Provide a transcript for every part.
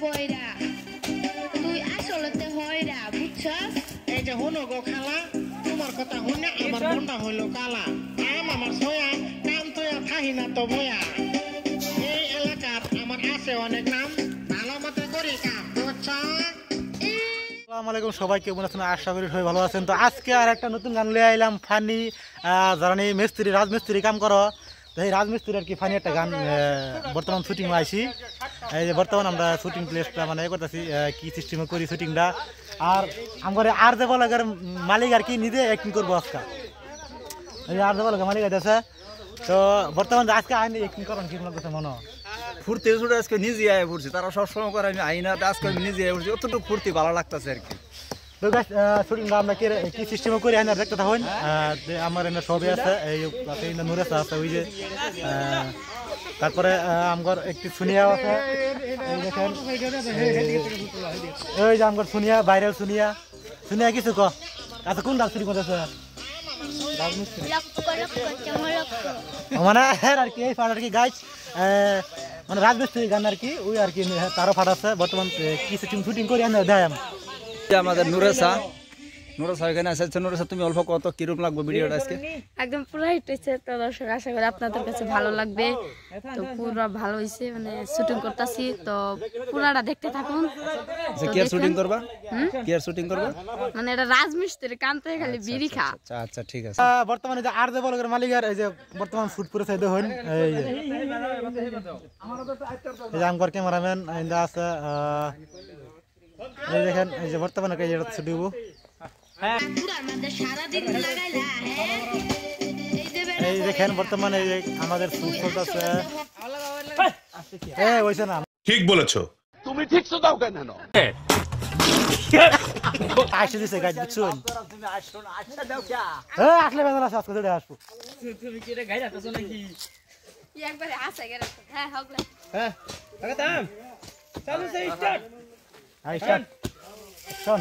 বইরা তুই আসলতে হয়রা বুঝছস এই যে হনো গো খালা তোমার কথা শুনে আমার মনটা হইল কালা আমার ছয়া কাম তোয়া থাহি না তো বয়া এই এলাকার আমার আছে অনেক নাম ভালো মতো করি কাম বুঝছস। আসসালামু আলাইকুম সবাই কেমন আছেন? আশা করি সবাই ভালো আছেন। তো আজকে আর একটা নতুন গান লিয়ে আইলাম ফানি যারা নিয়ে মিস্ত্রি রাজমিস্ত্রি কাম করো। তো এই রাজমিস্ত্রি আর কি ফানি একটা গান বর্তমান শুটিং আইসি। এই যে বর্তমান আমরা শুটিং প্লেসটা মানে করতেছি কি সিস্টেমে করি শুটিংটা। আর আমার আর যে বলে মালিক আর কি নিজে অ্যাক্টিং করবো আজকে। এই যে আর যে বলে মালিক আছে। তো বর্তমান আজকে আইনি অ্যাক্টিং করেন কি মনে করছে মনে ফুর্তি ছুটে আজকে নিজে আয় পড়ছি, তারা সবসময় করে আমি আইনা আজকে আমি নিজে আয় পড়ছি, অতটুকু ফুর্তি ভালো লাগতেছে আর কি। তো শুটিংটা আমরা কি সিস্টেমে করি আইনার দেখতে থাকুন। আমার এনে সবই আছে, এই নুরেসা আছে ওই যে, তারপরে আমার একটি সুনিয়া আছে এই দেখেন, ওই যে আমার সুনিয়া ভাইরাল সুনিয়া কিছু ক আচ্ছা কোন ডাক শুরু করতেছে মানে আর কি এই ফাট আর কি গাছ মানে রাজমিস্ত্রি গান আর কি ওই আর কি তারও ফাট আছে বর্তমান কি শুটিং করি আইনার দেয় আমাদের নুরেসা এখানে আছে। নুরেসা তুমি অল্প কত কিরকম লাগবে ভিডিওটা আজকে? একদম পুরো হিট হয়েছে। তো দর্শক আশা করি আপনাদের কাছে ভালো লাগবে। তো পুরো ভালো হয়েছে, মানে শুটিং করতেছি, তো পুরাটা দেখতে থাকুন। কি আর শুটিং করবা? কি আর শুটিং করবা? মানে এটা রাজমিস্ত্রি কান্তে খালি বিড়ি খা। আচ্ছা ঠিক আছে। বর্তমানে যে আর যে বলগের মালিকের এই যে বর্তমান শুট করে চাইতে হইন এই যে আমার ক্যামেরাম্যান ইন্দা আছে এই দেখেন এই যে বর্তমানে এই যেটা শুট দিব এই দেখেন বর্তমানে এই যে আমাদের শুট চলতেছে। এই হইছে না ঠিক বলেছো তুমি ঠিক তো দাও কেন আইসে দিছে গাইজ বুঝছুন তুমি আসো না, আসা দাও কি? আসলে বেদনা আছে আজকে ধরে আসবো। তুমি কি রে গাইরা তো নাকি? একবারে আসে গেল। হ্যাঁ হগলা। হ্যাঁ লাগাতাম চালু সে স্টার্ট। আইসা শোন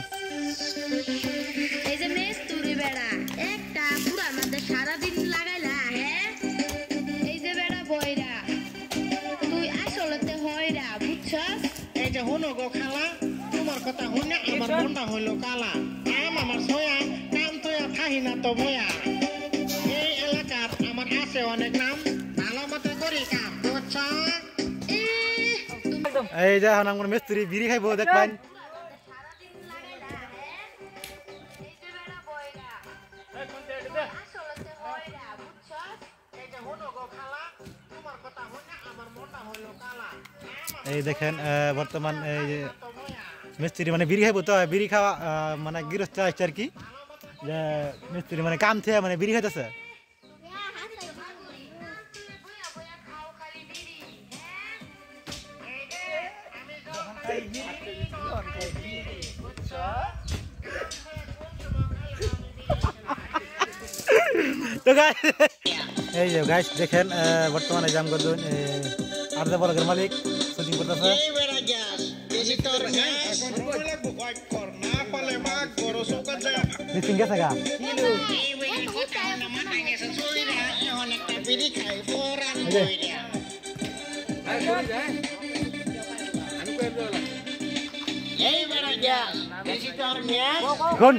এই যে মেস্তুরি বেড়া একটা পুরার মধ্যে সারাদিন লাগাইলা হ্যাঁ এই যে বেড়া বইরা তুই আসলতে হয়রা বুঝছস এই যে হনো গো খালা তোমার কথা শুনে আমার মনটা হইল কালা আমার ছয়া কাম তোয়া থাহি না তো বয়া এই এলাকার আমার আছে অনেক নাম ভালো মতো করি কাম বুঝছস। এই যে এখন আমার মিস্ত্রি বিড়ি খাইবো দেখবেন। এই দেখেন বর্তমান এই যে মিস্ত্রি মানে বিড়ি খাইবো, তো বিড়ি খাওয়া মানে গৃহস্থ আসছে আর কি, যে মিস্ত্রি মানে কাম থেকে মানে বিড়ি খাইতেছে। তো এই যে গাইস দেখেন বর্তমানে জাম করদুন আর যে বলগের মালিক শুটিং করতেছে। মিটিং গেছে গা কোন